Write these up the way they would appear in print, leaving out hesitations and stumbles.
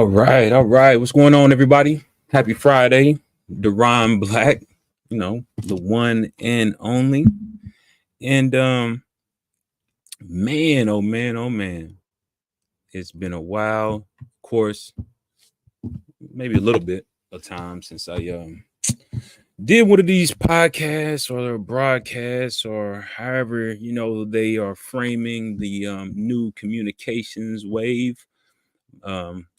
All right. What's going on, everybody? Happy Friday. Deron Black, the one and only. And man, oh man, oh man. It's been a while. Of course, maybe a little bit of time since I did one of these podcasts or broadcasts or however, they are framing the new communications wave.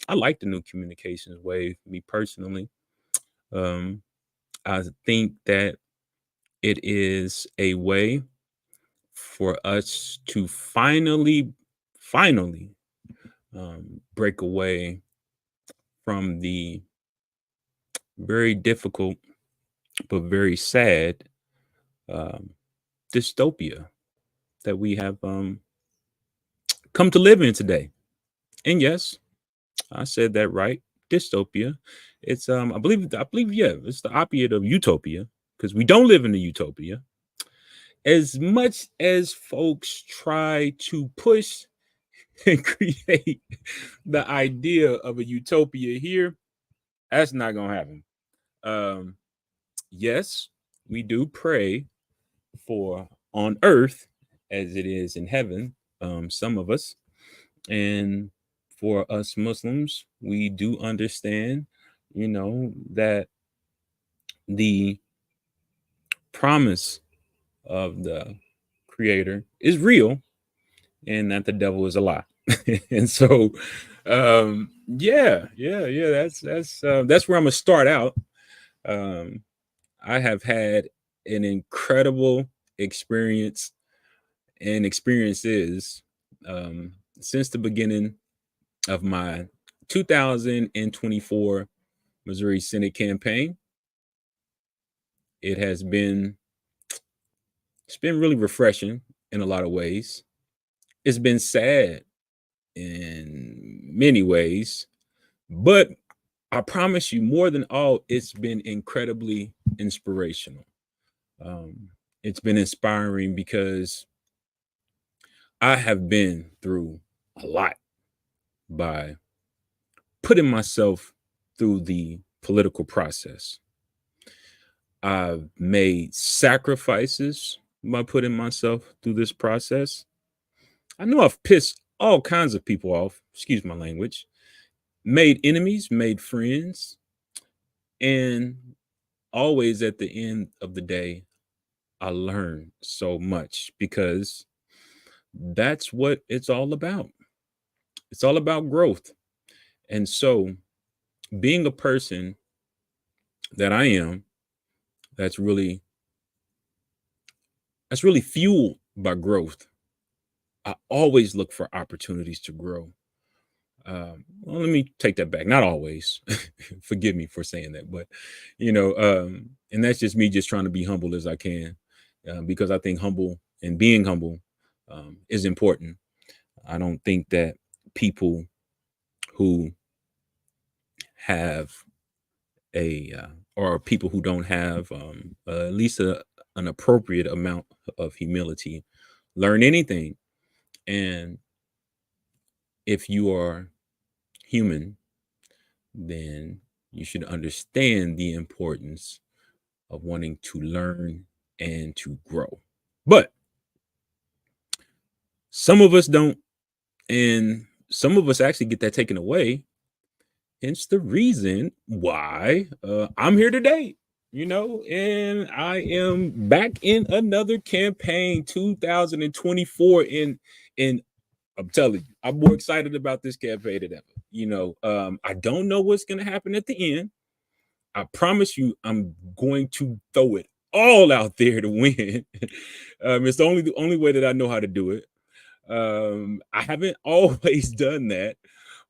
I like the new communications wave, me personally. Um, I think that it is a way for us to finally break away from the very difficult but very sad um, dystopia that we have come to live in today. And yes, I said that right. Dystopia. It's I believe yeah, it's the opposite of utopia because we don't live in a utopia. As much as folks try to push and create the idea of a utopia here, that's not gonna happen. Um, yes, we do pray for on earth as it is in heaven. Some of us, and for us Muslims, we do understand, that the promise of the Creator is real and that the devil is a lie. And so yeah, that's where I'm gonna start out. um I have had an incredible experience and experiences since the beginning of my 2024 Missouri Senate campaign. It's been really refreshing in a lot of ways. It's been sad in many ways, but I promise you, more than all, it's been incredibly inspirational. It's been inspiring because I have been through a lot by putting myself through the political process. I've made sacrifices by putting myself through this process. I know I've pissed all kinds of people off, excuse my language, made enemies, made friends, and always at the end of the day, I learned so much because that's what it's all about. It's all about growth. And so, being a person that I am, that's really fueled by growth. I always look for opportunities to grow. Well, let me take that back. Not always. Forgive me for saying that, but and that's just me just trying to be humble as I can, because I think humble and being humble is important. I don't think that people who have or people who don't have at least an appropriate amount of humility learn anything. And if you are human, then you should understand the importance of wanting to learn and to grow. But some of us don't, and some of us actually get that taken away. Hence the reason why I'm here today, and I am back in another campaign, 2024. And I'm telling you, I'm more excited about this campaign than ever. I don't know what's going to happen at the end. I promise you, I'm going to throw it all out there to win. It's the only way that I know how to do it. I haven't always done that,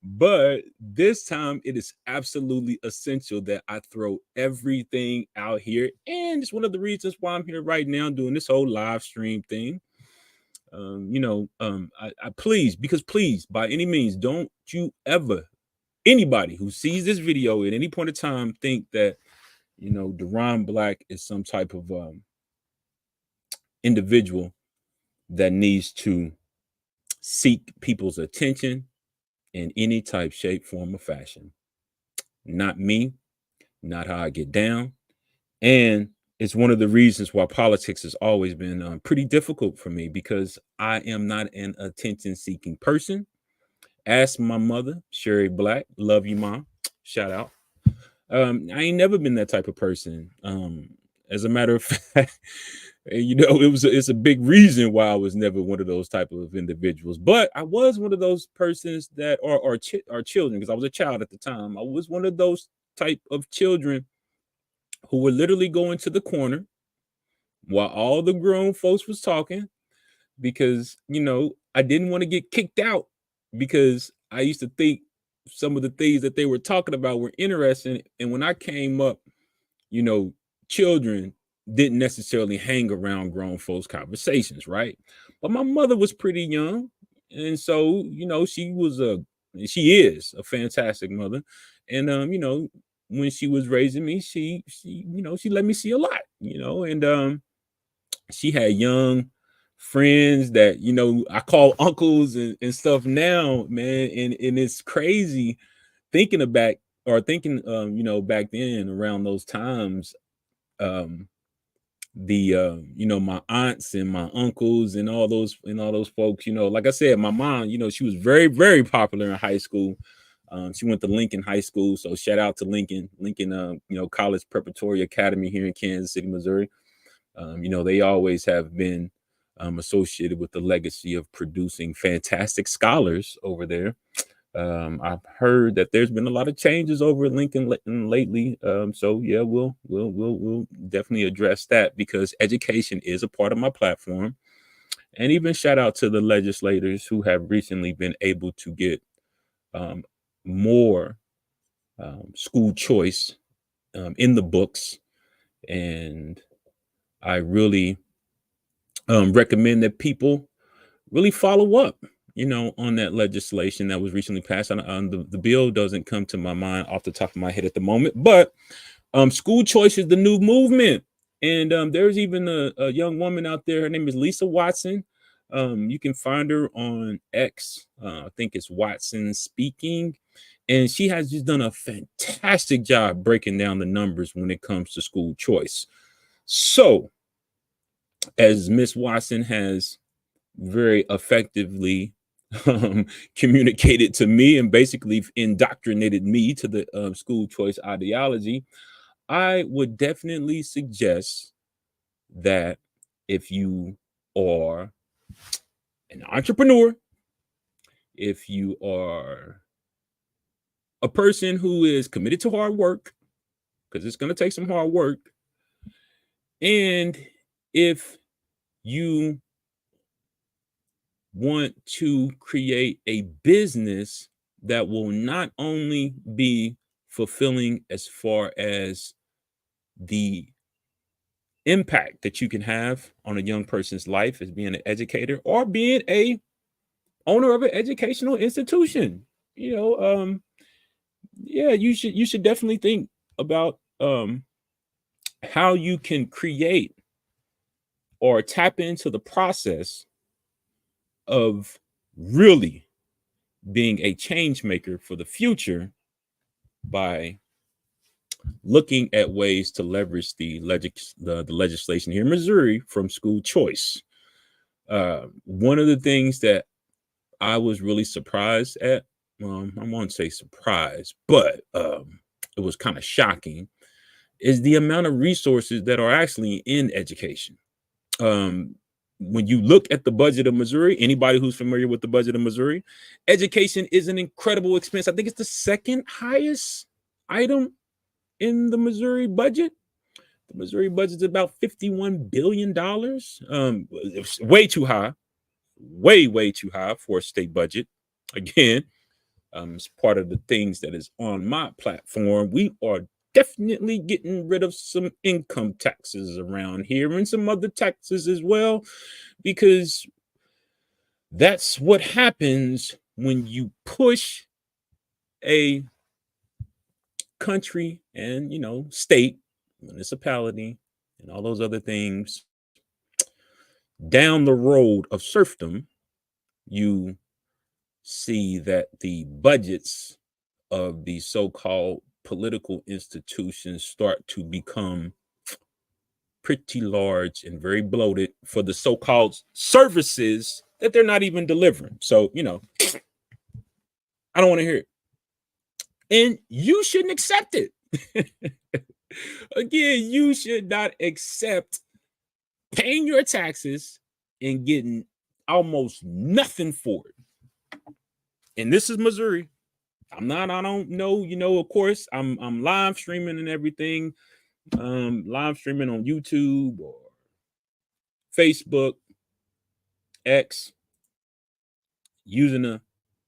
but this time it is absolutely essential that I throw everything out here. And it's one of the reasons why I'm here right now doing this whole live stream thing. I please, because please, by any means, don't you ever, anybody who sees this video at any point in time, think that, Deron Black is some type of individual that needs to seek people's attention in any type, shape, form, or fashion. Not me, not how I get down. And it's one of the reasons why politics has always been pretty difficult for me because I am not an attention seeking person. Ask my mother, Sherry Black, love you, mom. Shout out. I ain't never been that type of person. As a matter of fact, it's a big reason why I was never one of those type of individuals. But I was one of those persons that are children because I was a child at the time. I was one of those type of children who would literally go into the corner while all the grown folks was talking because I didn't want to get kicked out because I used to think some of the things that they were talking about were interesting. And when I came up, you know, children didn't necessarily hang around grown folks' conversations, right? But my mother was pretty young. And so, she is a fantastic mother. And when she was raising me, she let me see a lot, and she had young friends that I call uncles and stuff now, man. And it's crazy thinking back or thinking back then around those times, um my aunts and my uncles and all those folks, like I said, my mom, she was very, very popular in high school. She went to Lincoln High School, so shout out to Lincoln College Preparatory Academy here in Kansas City, Missouri. They always have been associated with the legacy of producing fantastic scholars over there. I've heard that there's been a lot of changes over at Lincoln lately. So yeah, we'll definitely address that because education is a part of my platform. And even shout out to the legislators who have recently been able to get more school choice in the books. And I really recommend that people really follow up, on that legislation that was recently passed. The bill doesn't come to my mind off the top of my head at the moment, but school choice is the new movement. And there's even a young woman out there. Her name is Lisa Watson. You can find her on X. I think it's Watson Speaking. And she has just done a fantastic job breaking down the numbers when it comes to school choice. So, as Miss Watson has very effectively communicated to me and basically indoctrinated me to the school choice ideology, I would definitely suggest that if you are an entrepreneur, if you are a person who is committed to hard work, because it's going to take some hard work, and if you want to create a business that will not only be fulfilling as far as the impact that you can have on a young person's life as being an educator or being a owner of an educational institution, yeah, you should definitely think about how you can create or tap into the process of really being a change maker for the future by looking at ways to leverage the legislation here in Missouri from school choice. One of the things that I was really surprised at, I won't say surprised, but it was kind of shocking, is the amount of resources that are actually in education. When you look at the budget of Missouri, anybody who's familiar with the budget of Missouri, education is an incredible expense. I think it's the second highest item in the Missouri budget. The Missouri budget is about $51 billion. It's way too high, way too high for a state budget. Again, it's part of the things that is on my platform. We are definitely getting rid of some income taxes around here and some other taxes as well, because that's what happens when you push a country and state, municipality, and all those other things down the road of serfdom. You see that the budgets of the so-called political institutions start to become pretty large and very bloated for the so-called services that they're not even delivering. So, I don't want to hear it. And you shouldn't accept it. Again, you should not accept paying your taxes and getting almost nothing for it. And this is Missouri. I don't know, of course, I'm live streaming and everything. Live streaming on YouTube or Facebook, X, using a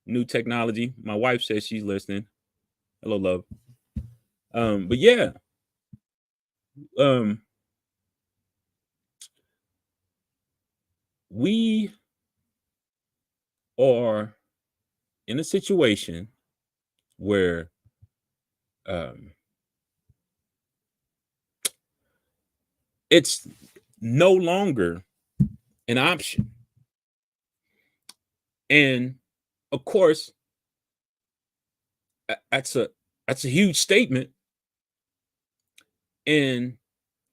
new technology. My wife says she's listening. Hello, love. But yeah. We are in a situation where it's no longer an option. And of course, that's a huge statement. And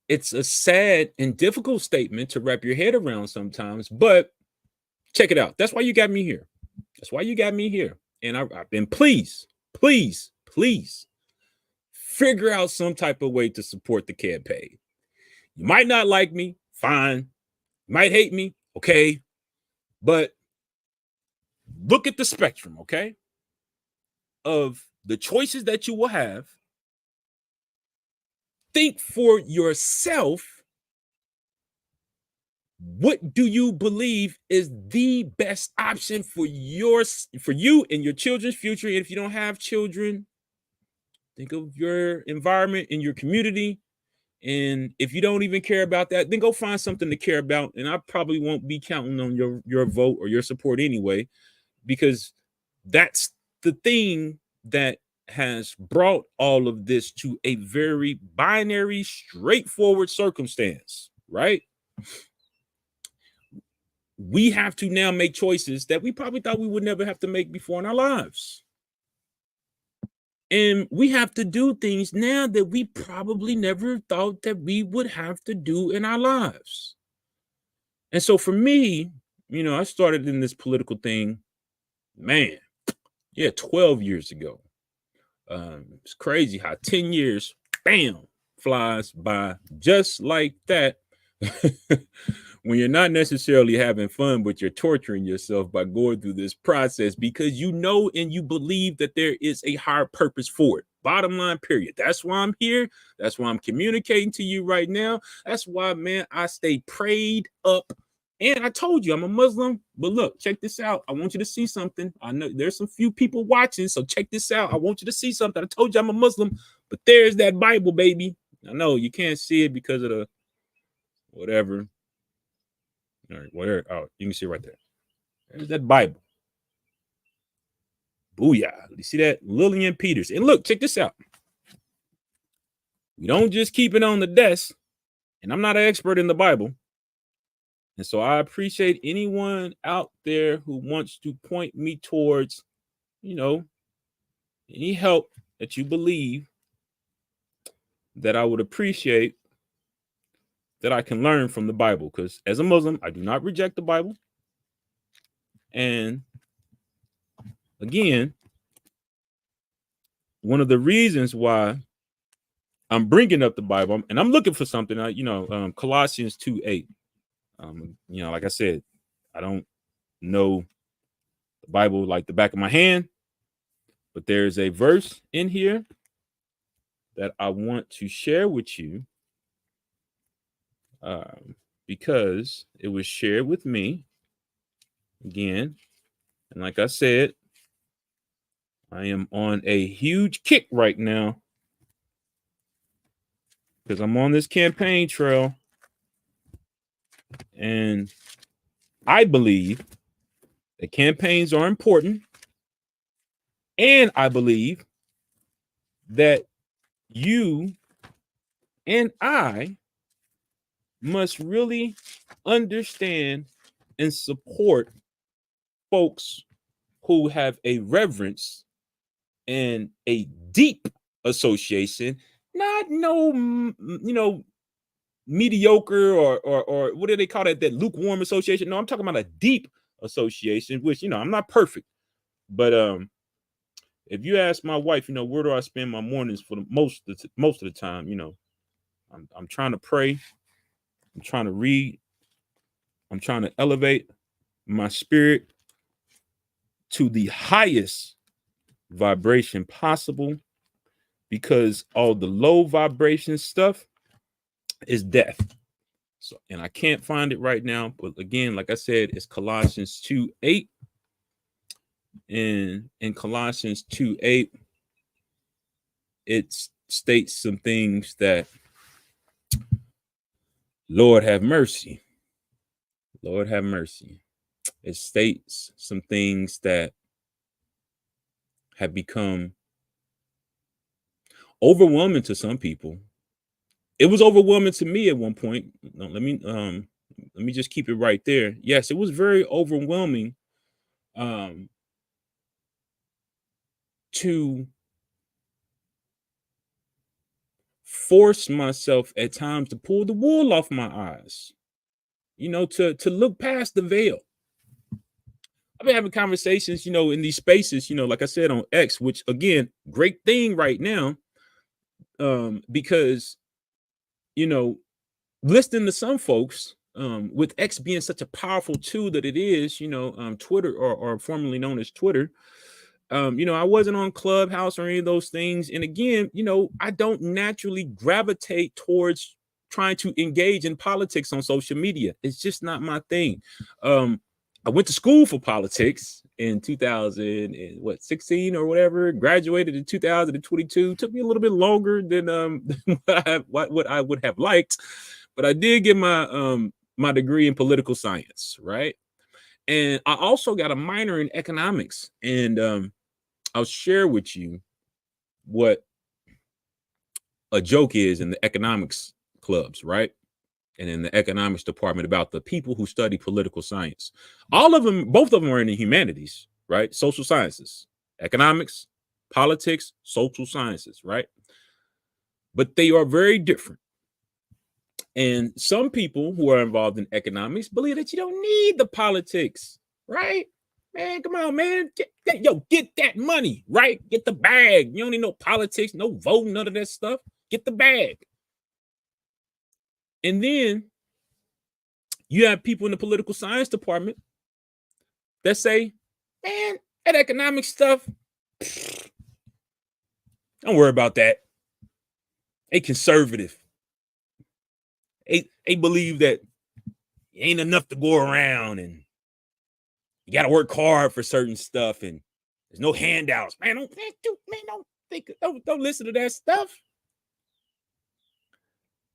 it's a sad and difficult statement to wrap your head around sometimes, but check it out. That's why you got me here. That's why you got me here. And I've been, please figure out some type of way to support the campaign. You might not like me, fine. You might hate me, okay. But look at the spectrum, okay, of the choices that you will have. Think for yourself, what do you believe is the best option for you and your children's future? And if you don't have children, think of your environment in your community. And if you don't even care about that, then go find something to care about. And I probably won't be counting on your vote or your support anyway, because that's the thing that has brought all of this to a very binary, straightforward circumstance, right? We have to now make choices that we probably thought we would never have to make before in our lives. And we have to do things now that we probably never thought that we would have to do in our lives. And so for me, I started in this political thing, 12 years ago. It's crazy how 10 years, bam, flies by just like that. When you're not necessarily having fun, but you're torturing yourself by going through this process because you know and you believe that there is a higher purpose for it. Bottom line, period. That's why I'm here. That's why I'm communicating to you right now. That's why, man, I stay prayed up. And I told you I'm a Muslim, but look, check this out. I want you to see something. I know there's some few people watching, so check this out. I want you to see something. I told you I'm a Muslim, but there's that Bible, baby. I know you can't see it because of the whatever. All right, where? Oh, you can see right there. There's that Bible. Booyah. You see that? Lillian Peters. And look, check this out. We don't just keep it on the desk. And I'm not an expert in the Bible. And so I appreciate anyone out there who wants to point me towards, any help that you believe that I would appreciate that I can learn from the Bible. Because as a Muslim, I do not reject the Bible. And again, one of the reasons why I'm bringing up the Bible, and I'm looking for something, Colossians 2:8. Like I said, I don't know the Bible like the back of my hand, but there's a verse in here that I want to share with you because it was shared with me again. And like I said, I am on a huge kick right now because I'm on this campaign trail. And I believe that campaigns are important. And I believe that you and I must really understand and support folks who have a reverence and a deep association, not no, mediocre or what do they call that lukewarm association. No, I'm talking about a deep association, which, I'm not perfect, but if you ask my wife, where do I spend my mornings for the most of the time, I'm trying to pray, I'm trying to read, I'm trying to elevate my spirit to the highest vibration possible, because all the low vibration stuff is death. So, and I can't find it right now, but again, like I said, it's Colossians 2:8. And in Colossians 2:8, it states some things that, Lord have mercy. Lord have mercy. It states some things that have become overwhelming to some people. It was overwhelming to me at one point. No, let me just keep it right there. Yes, it was very overwhelming to force myself at times to pull the wool off my eyes, to look past the veil. I've been having conversations, in these spaces, like I said, on X, which again, great thing right now, because, listening to some folks, with X being such a powerful tool that it is, Twitter, or formerly known as Twitter, I wasn't on Clubhouse or any of those things. And again, I don't naturally gravitate towards trying to engage in politics on social media. It's just not my thing. I went to school for politics in 2016 or whatever, graduated in 2022. Took me a little bit longer than what I would have liked, but I did get my degree in political science, right? And I also got a minor in economics. And I'll share with you what a joke is in the economics clubs, right? And in the economics department, about the people who study political science. All of them, both of them are in the humanities, right? Social sciences, economics, politics, social sciences, right? But they are very different. And some people who are involved in economics believe that you don't need the politics, right? Man, come on, man. Get that money, right? Get the bag. You don't need no politics, no voting, none of that stuff. Get the bag. And then you have people in the political science department that say, man, that economic stuff, don't worry about that. They conservative. They believe that ain't enough to go around, and you got to work hard for certain stuff, and there's no handouts. Man, don't listen to that stuff.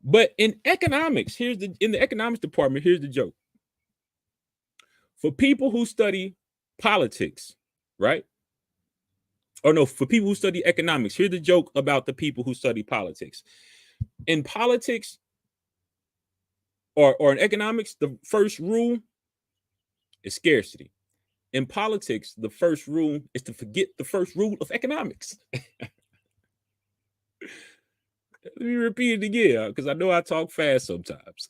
But in economics, in the economics department, here's the joke. For people who study politics, right? Or no, for people who study economics, here's the joke about the people who study politics. In politics or in economics, the first rule is scarcity. In politics, the first rule is to forget the first rule of economics. Let me repeat it again, because I know I talk fast sometimes.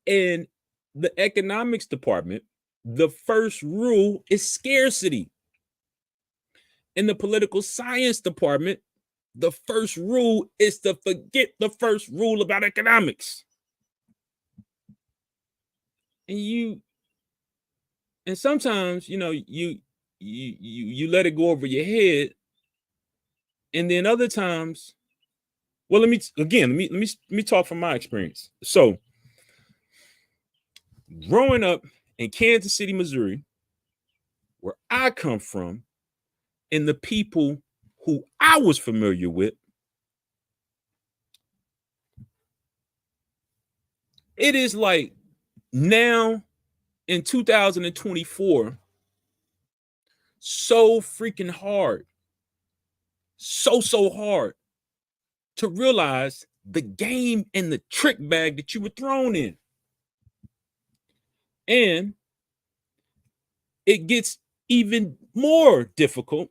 In the economics department, the first rule is scarcity. In the political science department, the first rule is to forget the first rule about economics. And sometimes, you let it go over your head. And then other times, well, let me talk from my experience. So, growing up in Kansas City, Missouri, where I come from, and the people who I was familiar with, it is like now in 2024, so freaking hard, so hard to realize the game and the trick bag that you were thrown in. And it gets even more difficult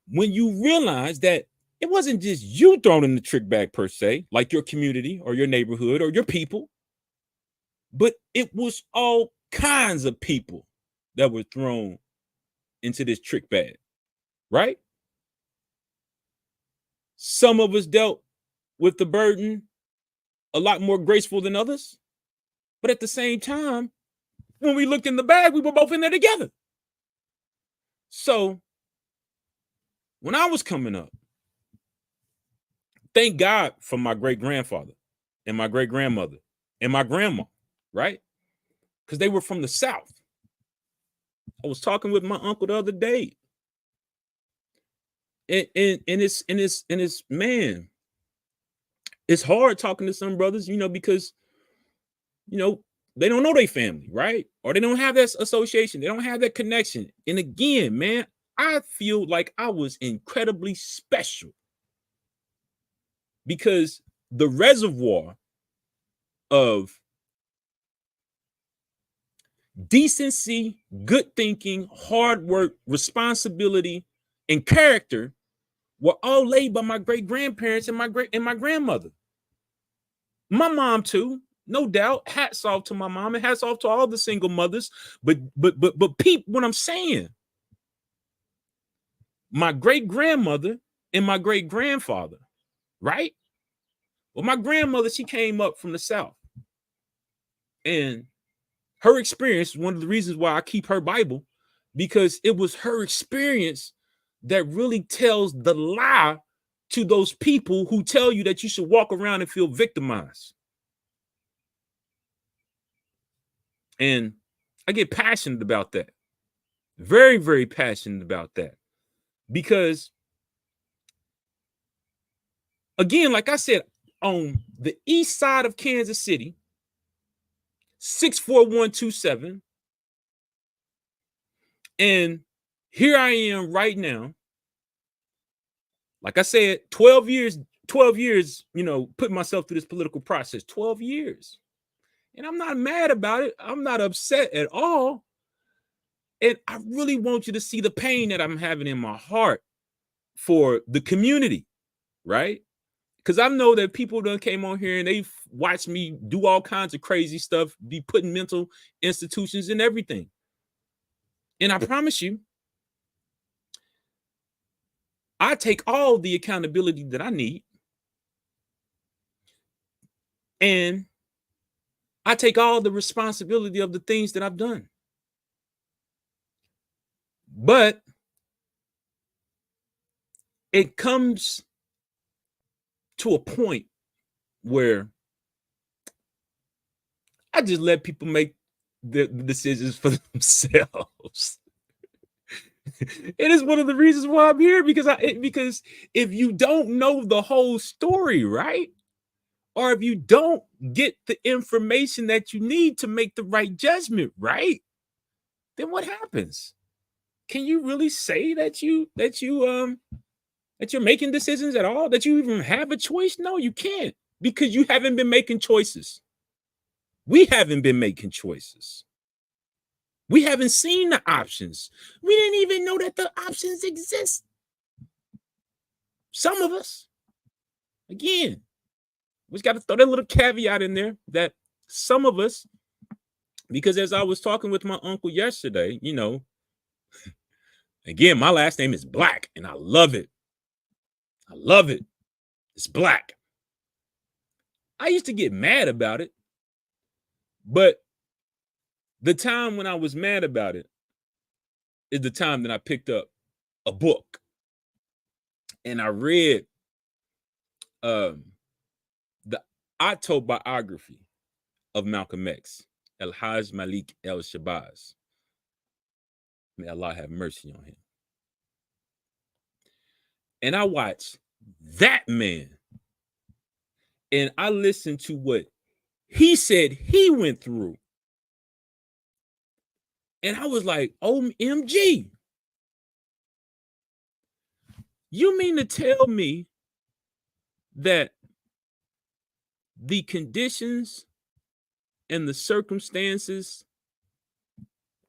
when you realize that it wasn't just you thrown in the trick bag per se, like your community or your neighborhood or your people, but it was all kinds of people that were thrown into this trick bag, right? Some of us dealt with the burden a lot more graceful than others, but at the same time, when we looked in the bag, we were both in there together. So when I was coming up, thank God for my great grandfather and my great grandmother and my grandma, right? Because they were from the South. I was talking with my uncle the other day, and it's man, it's hard talking to some brothers, because you know they don't know their family, right? Or they don't have that association, they don't have that connection. And again, man, I feel like I was incredibly special because the reservoir of decency, good thinking, hard work, responsibility, and character were all laid by my great grandparents and my grandmother. My mom too, no doubt. Hats off to my mom and hats off to all the single mothers. But peep what I'm saying. My great grandmother and my great grandfather, right? Well, my grandmother, she came up from the South, and her experience, one of the reasons why I keep her Bible, because it was her experience that really tells the lie to those people who tell you that you should walk around and feel victimized. And I get passionate about that. Very, very passionate about that. Because, again, like I said, on the east side of Kansas City, 64127, and here I am right now. Like I said, 12 years, putting myself through this political process, 12 years. And I'm not mad about it. I'm not upset at all. And I really want you to see the pain that I'm having in my heart for the community, right? Because I know that people done came on here and they've watched me do all kinds of crazy stuff, be put in mental institutions and everything. And I promise you, I take all the accountability that I need. And I take all the responsibility of the things that I've done. But it comes to a point where I just let people make the decisions for themselves. It is one of the reasons why I'm here, because if you don't know the whole story, right? Or if you don't get the information that you need to make the right judgment, right? Then what happens? Can you really say that you're making decisions at all? That you even have a choice? No, you can't, because you haven't been making choices. We haven't been making choices. We haven't seen the options. We didn't even know that the options exist. Some of us, again, we just got to throw that little caveat in there that some of us, because as I was talking with my uncle yesterday, again, my last name is Black and I love it. I love it. It's Black. I used to get mad about it, but the time when I was mad about it is the time that I picked up a book and I read the autobiography of Malcolm X, El-Hajj Malik El-Shabazz. May Allah have mercy on him. And I watched that man and I listened to what he said he went through. And I was like, OMG. You mean to tell me that the conditions and the circumstances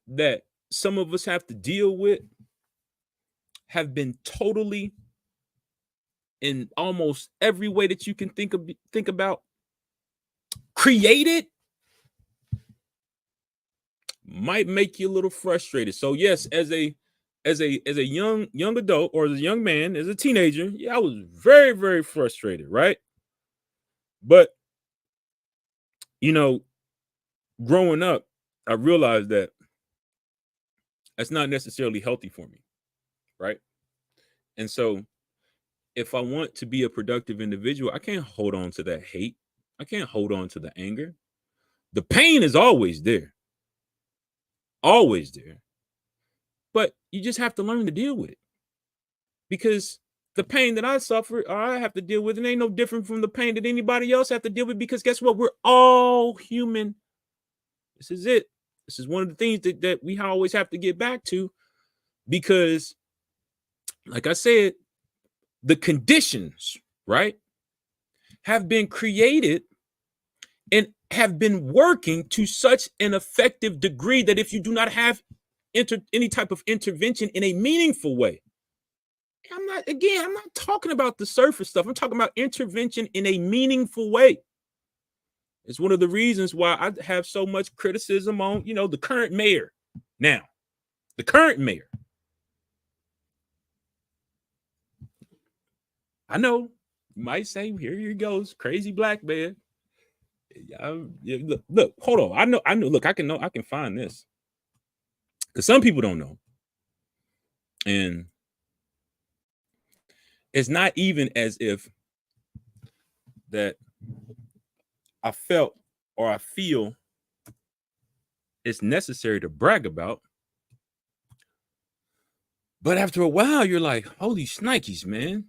that some of us have to deal with have been totally, in almost every way that you can think about, created, might make you a little frustrated. So yes, as a young adult, or as a young man, as a teenager, yeah, I was very, very frustrated, right? But growing up, I realized that that's not necessarily healthy for me, right? And so if I want to be a productive individual, I can't hold on to that hate. I can't hold on to the anger. The pain is always there. Always there. But you just have to learn to deal with it. Because the pain that I suffer or I have to deal with, it ain't no different from the pain that anybody else have to deal with, because guess what? We're all human. This is it. This is one of the things that we always have to get back to, because like I said, the conditions, right, have been created and have been working to such an effective degree that if you do not have any type of intervention in a meaningful way, I'm not talking about the surface stuff. I'm talking about intervention in a meaningful way. It's one of the reasons why I have so much criticism on, the current mayor. Now, the current mayor. I know you might say, here he goes, crazy black man. Look, hold on. I know. Look, I can find this, because some people don't know, and it's not even as if that I felt or I feel it's necessary to brag about. But after a while, you're like, holy shnikes, man.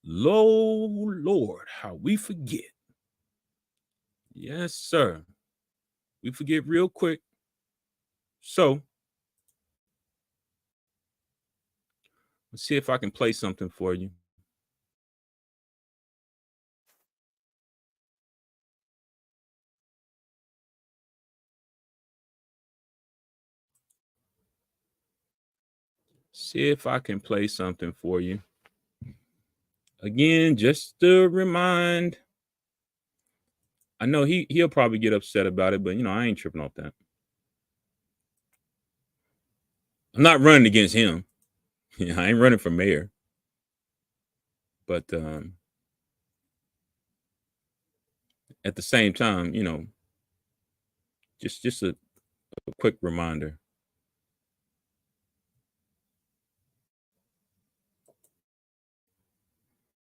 Lord, how we forget. Yes, sir. We forget real quick. So let's see if I can play something for you. See if I can play something for you. Again, just to remind, I know he'll probably get upset about it, but I ain't tripping off that. I'm not running against him. I ain't running for mayor. But at the same time, just a quick reminder.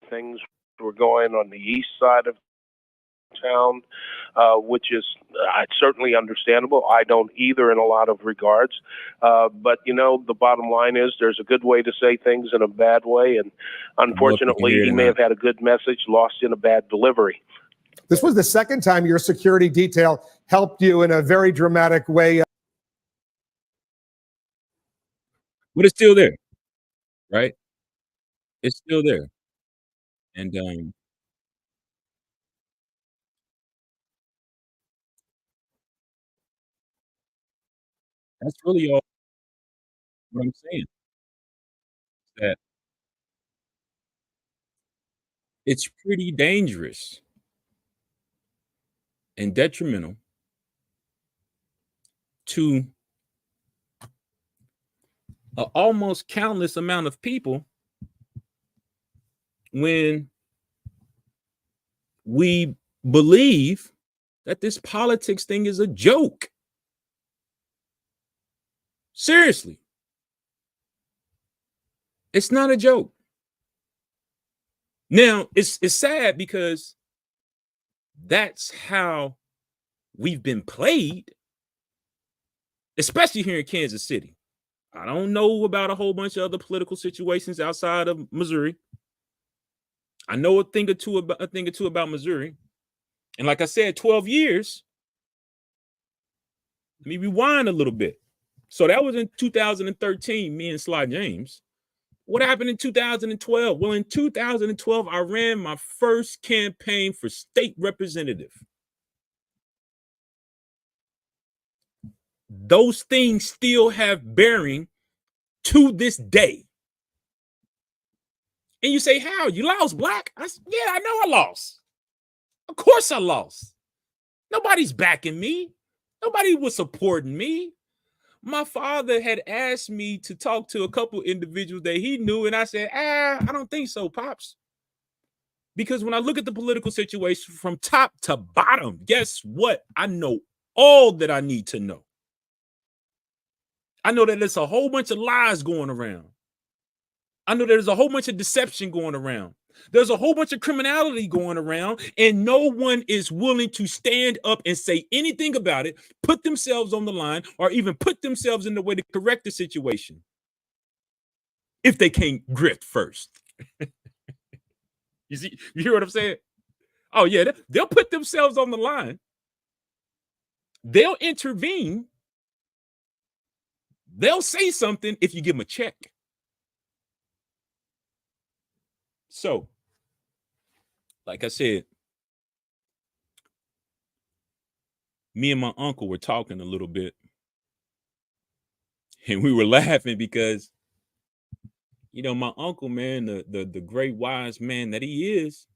Things were going on the east side of town, which is certainly understandable. I don't either in a lot of regards. But, the bottom line is there's a good way to say things and a bad way. And unfortunately, he may have had a good message lost in a bad delivery. This was the second time your security detail helped you in a very dramatic way. But it's still there, right? It's still there. And that's really all what I'm saying. That it's pretty dangerous and detrimental to an almost countless amount of people when we believe that this politics thing is a joke. Seriously. It's not a joke. Now, it's sad because that's how we've been played, especially here in Kansas City. I don't know about a whole bunch of other political situations outside of Missouri. I know a thing or two about Missouri. And like I said, 12 years. Let me rewind a little bit. So that was in 2013, me and Sly James. What happened in 2012? Well, in 2012, I ran my first campaign for state representative. those things still have bearing to this day. And you say, how? You lost, Black? Yeah, I know I lost. Of course I lost. Nobody's backing me. Nobody was supporting me. My father had asked me to talk to a couple individuals that he knew, and I said, I don't think so, Pops. Because when I look at the political situation from top to bottom, guess what? I know all that I need to know. I know that there's a whole bunch of lies going around. I know there's a whole bunch of deception going around. There's a whole bunch of criminality going around, and no one is willing to stand up and say anything about it, put themselves on the line, or even put themselves in the way to correct the situation if they can't grift first. You hear what I'm saying? Oh, yeah, they'll put themselves on the line. They'll intervene. They'll say something if you give them a check. So, like I said, me and my uncle were talking a little bit, and we were laughing because, you know, my uncle, man, the great wise man that he is,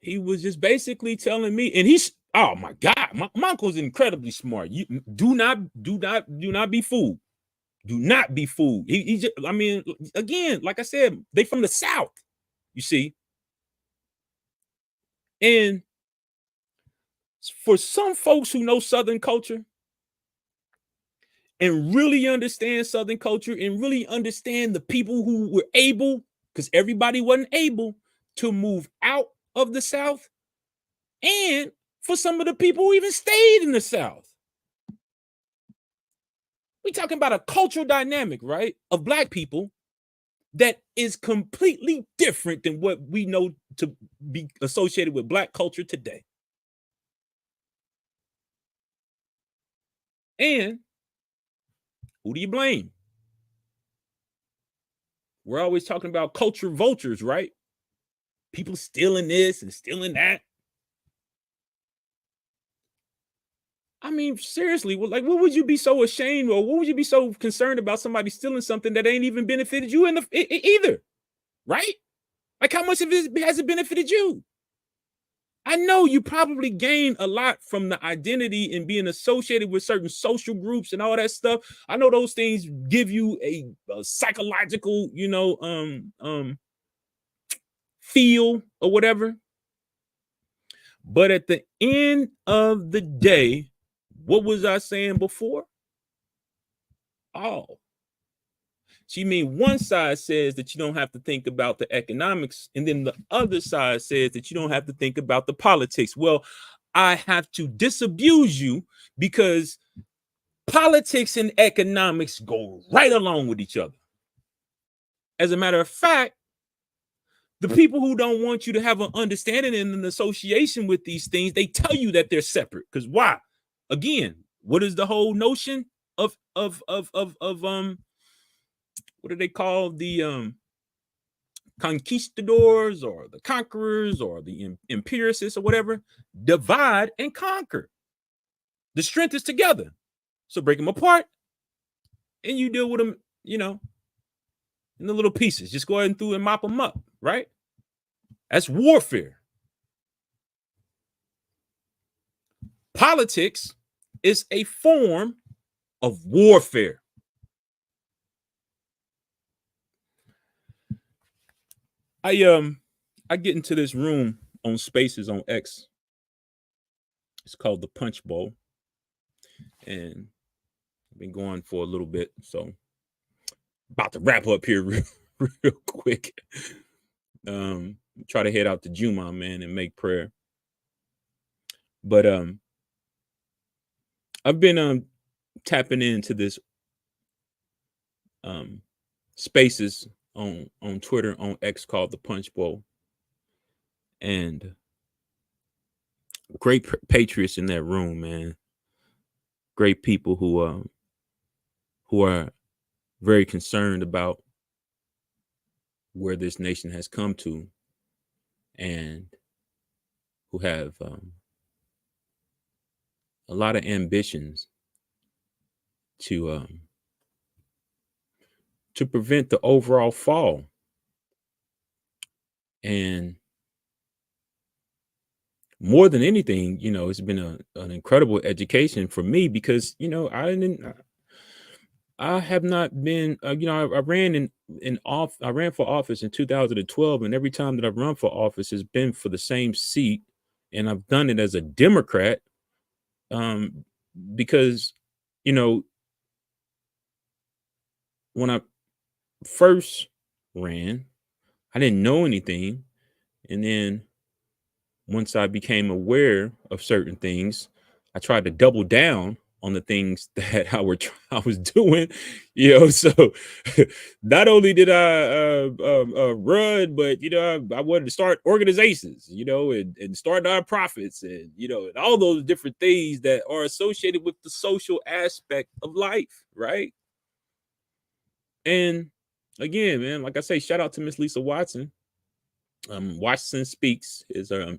he was just basically telling me, and he's, oh my God, my uncle's incredibly smart. You do not be fooled. Do not be fooled. He just, I mean, again, like I said, they from the South, you see. And for some folks who know Southern culture and really understand Southern culture and really understand the people who were able, because everybody wasn't able to move out of the South, and for some of the people who even stayed in the South. We're talking about a cultural dynamic, right, of Black people that is completely different than what we know to be associated with Black culture today. And who do you blame? We're always talking about culture vultures, right? People stealing this and stealing that. I mean, seriously, like, what would you be so ashamed, or what would you be so concerned about somebody stealing something that ain't even benefited you either, right? Like, how much of it has it benefited you? I know you probably gain a lot from the identity and being associated with certain social groups and all that stuff. I know those things give you a psychological, you know, feel or whatever. But at the end of the day, what was I saying before? Oh, she mean one side says that you don't have to think about the economics, and then the other side says that you don't have to think about the politics. Well, I have to disabuse you because politics and economics go right along with each other. As a matter of fact, the people who don't want you to have an understanding and an association with these things, they tell you that they're separate. Because why? Again, what is the whole notion of what do they call the conquistadors or the conquerors or the empiricists or whatever? Divide and conquer. The strength is together. So break them apart and you deal with them, you know, in the little pieces. Just go ahead and through and mop them up, right? That's warfare. Politics is a form of warfare. I get into this room on Spaces on X. It's called the Punch Bowl, and I've been going for a little bit, so about to wrap up here real quick. Try to head out to Juma, man, and make prayer. But I've been tapping into this Spaces on Twitter, on X, called the Punch Bowl, and great patriots in that room, man. Great people who are very concerned about where this nation has come to, and who have a lot of ambitions to prevent the overall fall. And more than anything, it's been an incredible education for me because, I have not been, I ran I ran for office in 2012, and every time that I've run for office has been for the same seat, and I've done it as a Democrat, because, when I first ran, I didn't know anything, and then once I became aware of certain things, I tried to double down on the things that I was doing, So not only did I run, but I wanted to start organizations, and start nonprofits, and all those different things that are associated with the social aspect of life, right? And again, man, like I say, shout out to Miss Lisa Watson. Watson Speaks is her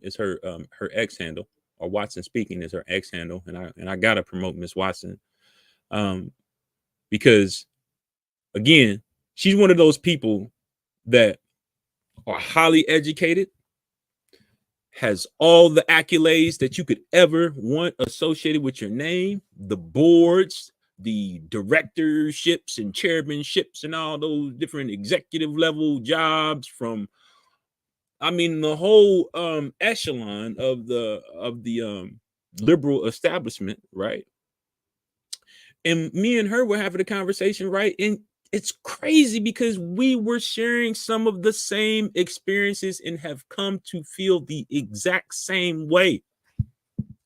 X handle, or Watson Speaking is her X handle, and I gotta promote Miss Watson, because again, she's one of those people that are highly educated, has all the accolades that you could ever want associated with your name, the boards, the directorships and chairmanships, and all those different executive level jobs from, the whole echelon of the liberal establishment, right? And me and her were having a conversation, right? And it's crazy because we were sharing some of the same experiences and have come to feel the exact same way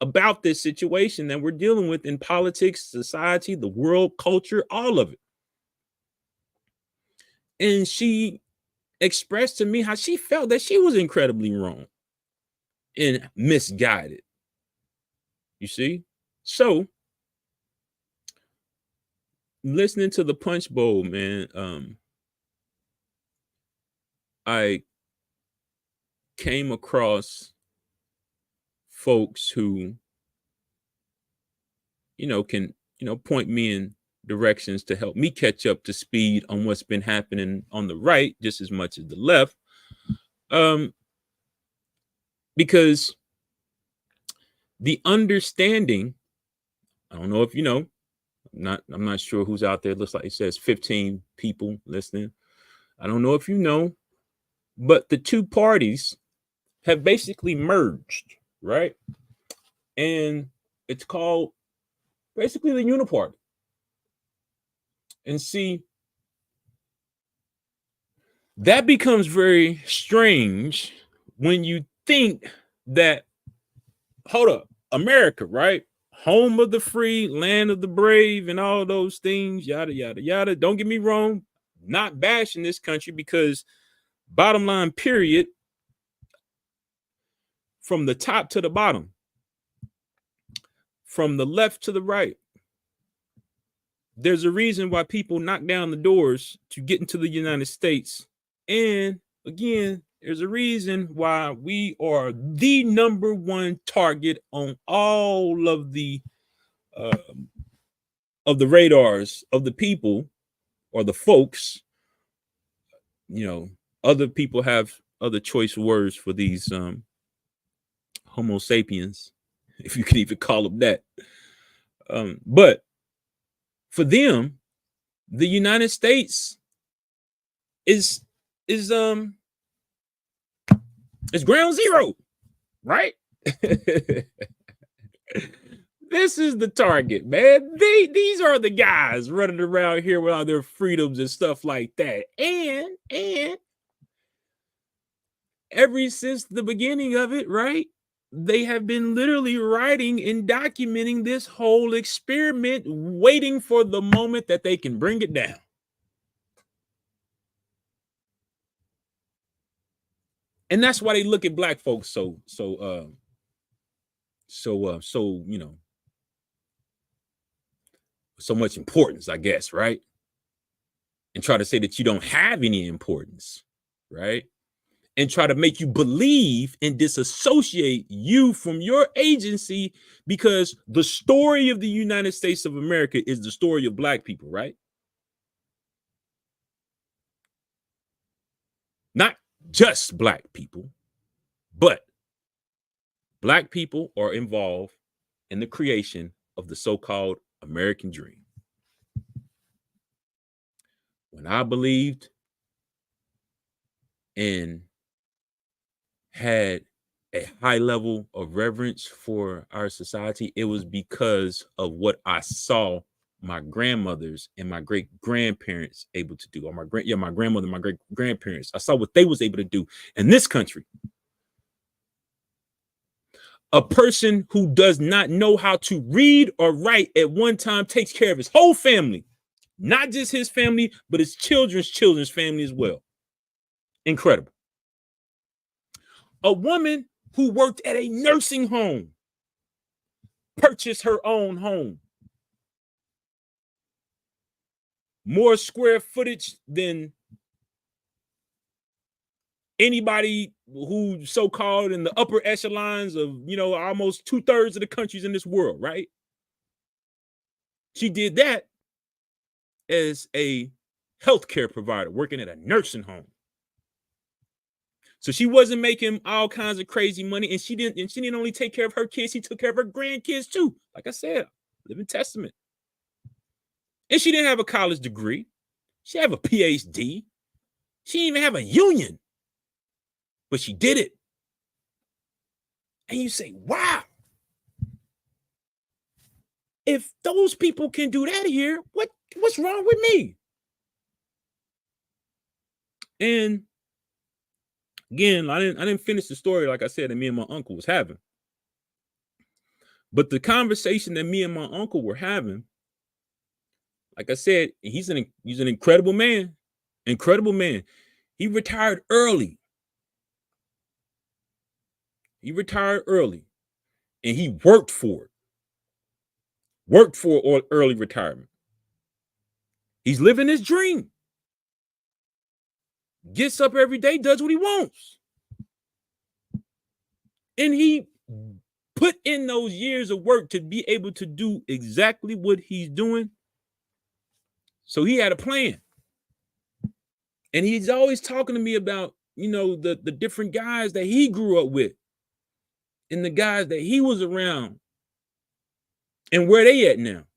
about this situation that we're dealing with in politics, society, the world, culture, all of it. And she expressed to me how she felt that she was incredibly wrong and misguided. You see? So, listening to the Punch Bowl, man, I came across folks who, can, point me in directions to help me catch up to speed on what's been happening on the right just as much as the left. Because the understanding, I don't know if I'm not sure who's out there. It looks like it says 15 people listening. I don't know if you know, but the two parties have basically merged, right? And it's called basically the Uniparty. And see, that becomes very strange when you think that, hold up, America, right? Home of the free, land of the brave, and all those things, yada, yada, yada. Don't get me wrong, not bashing this country, because bottom line, period, from the top to the bottom, from the left to the right, there's a reason why people knock down the doors to get into the United States. And again, there's a reason why we are the number one target on all of the radars of the people or the folks. Other people have other choice words for these Homo sapiens, if you can even call them that. But for them, the United States is ground zero, right? This is the target, man. These are the guys running around here with all their freedoms and stuff like that. And ever since the beginning of it, right? They have been literally writing and documenting this whole experiment, waiting for the moment that they can bring it down. And that's why they look at black folks so much importance, I guess, right? And try to say that you don't have any importance, right? and try to make you believe and disassociate you from your agency, because the story of the United States of America is the story of Black people, right? Not just Black people, but Black people are involved in the creation of the so-called American dream. When I believed and had a high level of reverence for our society, it was because of what I saw my grandmothers and my great grandparents able to do, or my grandmother, my great grandparents. I saw what they was able to do in this country. A person who does not know how to read or write at one time takes care of his whole family, not just his family, but his children's family as well. Incredible. A woman who worked at a nursing home purchased her own home. More square footage than anybody who so-called in the upper echelons of, almost 2/3 of the countries in this world, right? She did that as a healthcare provider working at a nursing home. So she wasn't making all kinds of crazy money, and she didn't only take care of her kids, she took care of her grandkids too. Like I said, living testament. And she didn't have a college degree. She had a PhD. She didn't even have a union, but she did it. And you say, wow, if those people can do that here, what's wrong with me? And again, I didn't finish the story, like I said, that me and my uncle was having. But the conversation that me and my uncle were having, like I said, he's an incredible man. Incredible man. He retired early. And he worked for it. Worked for early retirement. He's living his dream. Gets up every day, does what he wants. And he put in those years of work to be able to do exactly what he's doing. So he had a plan. And he's always talking to me about, the different guys that he grew up with and the guys that he was around and where they at now.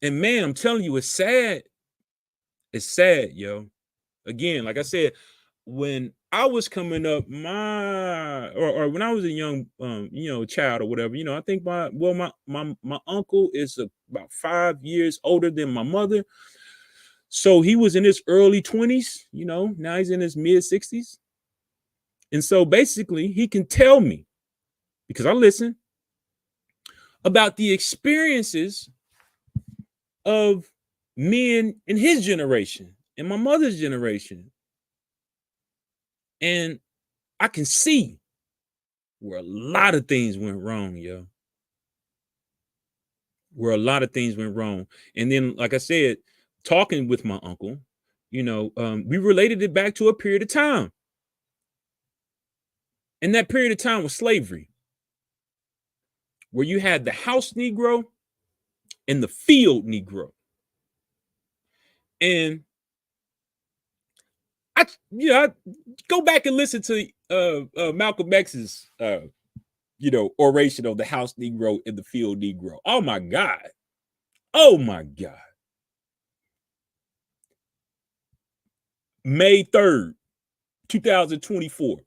And man, I'm telling you, it's sad. It's sad, yo. Again, like I said, when I was coming up, when I was a young, child or whatever, I think my uncle is about 5 years older than my mother. So he was in his early 20s, now he's in his mid 60s. And so basically he can tell me, because I listen, about the experiences of men in his generation and my mother's generation. And I can see where a lot of things went wrong, yo. Where a lot of things went wrong. And then, like I said, talking with my uncle, we related it back to a period of time. And that period of time was slavery, where you had the house Negro and the field Negro. And I go back and listen to Malcolm X's oration on the house Negro and the field Negro. Oh my God. May 3rd, 2024.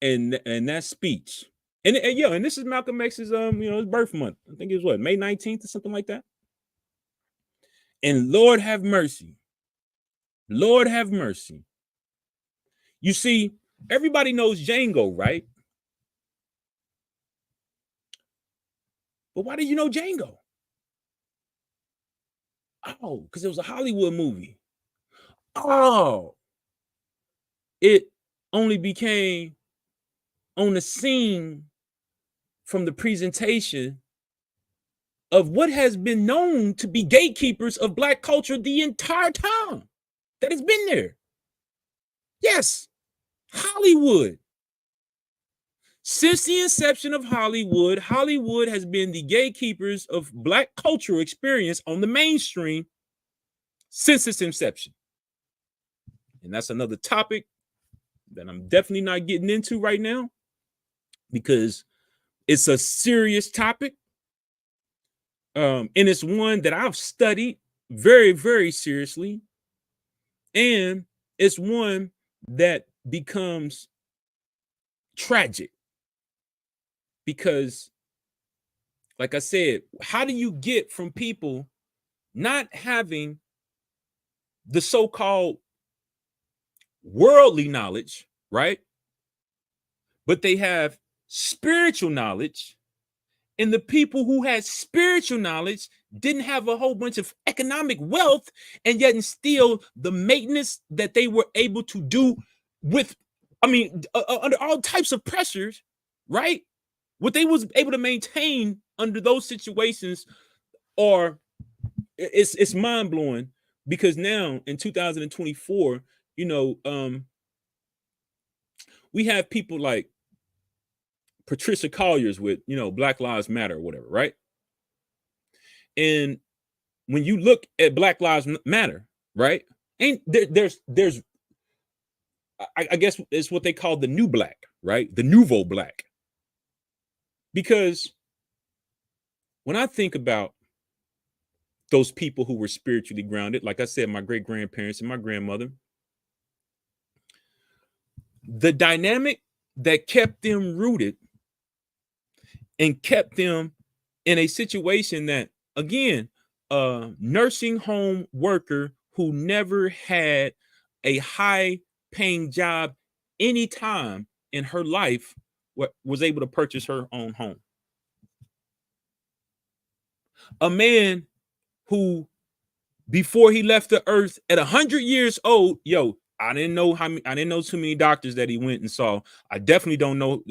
And that speech. And this is Malcolm X's his birth month. I think it was May 19th or something like that. And Lord have mercy. Lord have mercy. You see, everybody knows Django, right? But why do you know Django? Oh, because it was a Hollywood movie. Oh, it only became on the scene from the presentation of what has been known to be gatekeepers of Black culture the entire time that it's been there. Yes, Hollywood. Since the inception of Hollywood, Hollywood has been the gatekeepers of Black cultural experience on the mainstream since its inception. And that's another topic that I'm definitely not getting into right now because it's a serious topic. And it's one that I've studied very, very seriously. And it's one that becomes tragic because, like I said, how do you get from people not having the so-called worldly knowledge, right? But they have spiritual knowledge, and the people who had spiritual knowledge didn't have a whole bunch of economic wealth, and yet and still the maintenance that they were able to do with, under all types of pressures, right? What they was able to maintain under those situations are, it's mind-blowing because now in 2024, we have people like Patricia Colliers with, Black Lives Matter or whatever, right? And when you look at Black Lives Matter, right? And there's I guess it's what they call the new black, right? The nouveau black. Because when I think about those people who were spiritually grounded, like I said, my great-grandparents and my grandmother, the dynamic that kept them rooted and kept them in a situation that, again, a nursing home worker who never had a high-paying job any time in her life was able to purchase her own home. A man who, before he left the earth at 100 years old, I didn't know too many doctors that he went and saw. I definitely don't know.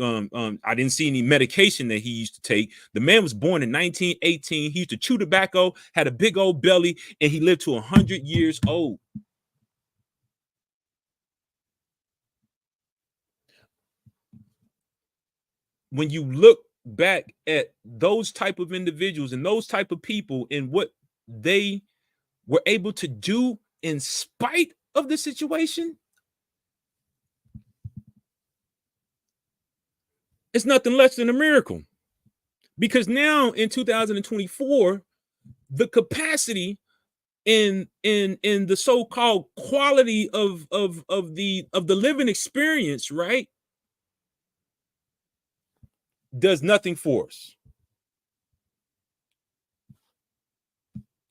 I didn't see any medication that he used to take. The man was born in 1918. He used to chew tobacco, had a big old belly, and he lived to 100 years old. When you look back at those type of individuals and those type of people and what they were able to do in spite of the situation, it's nothing less than a miracle. Because now in 2024, the capacity in the so-called quality of the living experience, right, does nothing for us.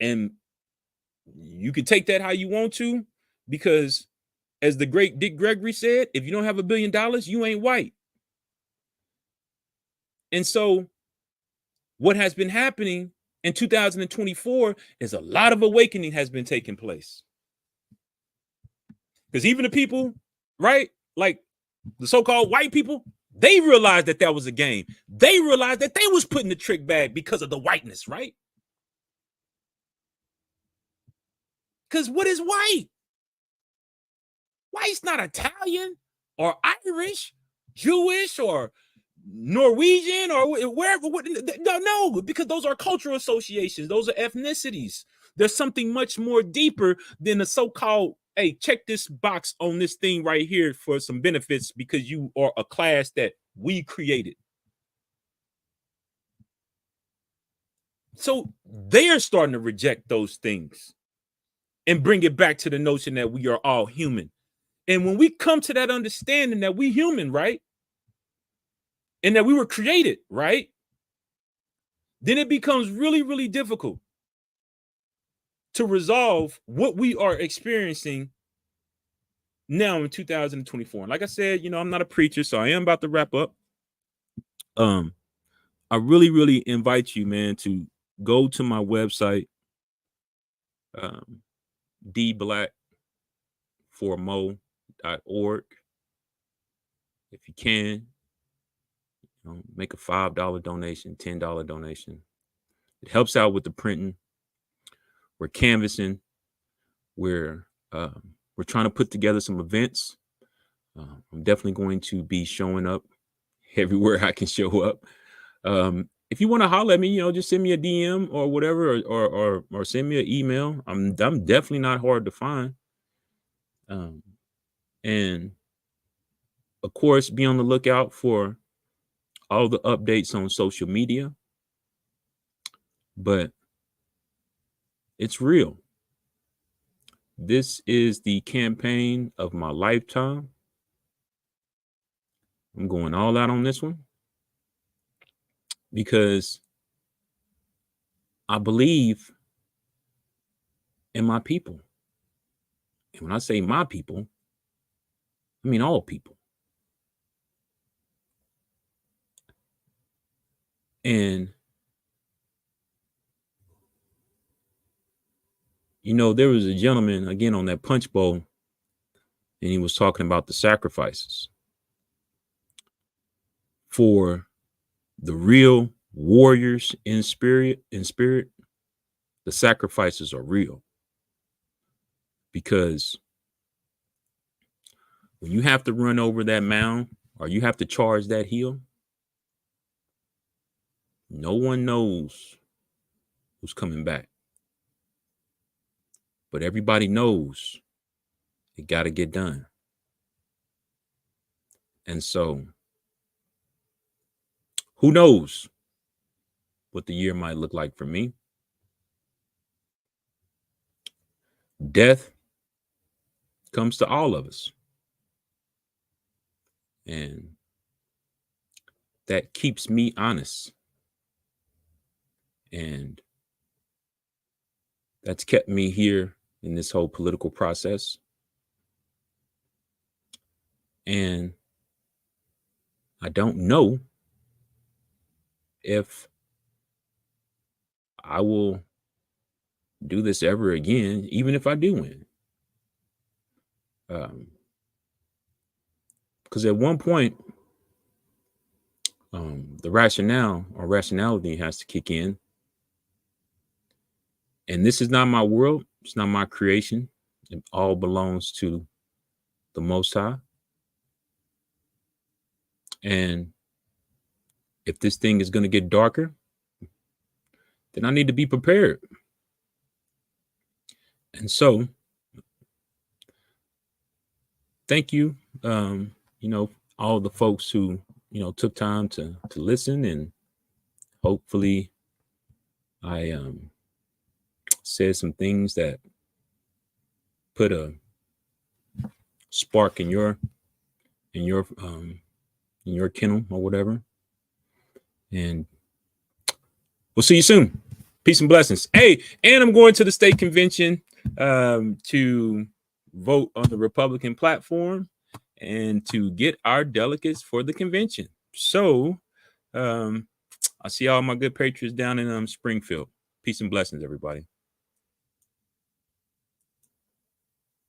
And you can take that how you want to, because as the great Dick Gregory said, if you don't have $1 billion, you ain't white. And so what has been happening in 2024 is a lot of awakening has been taking place. Because even the people, right, like the so-called white people, they realized that that was a game. They realized that they was put in the trick bag because of the whiteness, right? Because what is white? White's not Italian or Irish, Jewish or Norwegian or wherever. No, because those are cultural associations. Those are ethnicities. There's something much more deeper than the so-called, hey, check this box on this thing right here for some benefits because you are a class that we created. So they are starting to reject those things and bring it back to the notion that we are all human. And when we come to that understanding that we human, right, and that we were created, right, then it becomes really, really difficult to resolve what we are experiencing now in 2024. And like I said, I'm not a preacher, so I am about to wrap up. I really, really invite you, man, to go to my website, dblackformo.org. If you can, make a $5 donation, $10 donation. It helps out with the printing. We're canvassing. We're trying to put together some events. I'm definitely going to be showing up everywhere I can show up. If you want to holler at me, just send me a DM or whatever, or send me an email. I'm definitely not hard to find. And of course, be on the lookout for all the updates on social media. But it's real. This is the campaign of my lifetime. I'm going all out on this one because I believe in my people. And when I say my people, I mean all people. And, there was a gentleman, again, on that Punch Bowl, and he was talking about the sacrifices. For the real warriors in spirit, the sacrifices are real. Because when you have to run over that mound or you have to charge that hill, no one knows who's coming back. But everybody knows it got to get done. And so, who knows what the year might look like for me? Death comes to all of us. And that keeps me honest. And that's kept me here in this whole political process. And I don't know if I will do this ever again, even if I do win. Because at one point, the rationality has to kick in. And this is not my world. It's not my creation. It all belongs to the Most High. And if this thing is going to get darker, then I need to be prepared. And so, thank you, all the folks who, took time to listen, and hopefully I said some things that put a spark in your kennel or whatever. And we'll see you soon. Peace and blessings. Hey, and I'm going to the state convention to vote on the Republican platform and to get our delegates for the convention. So I see all my good patriots down in Springfield. Peace and blessings, everybody.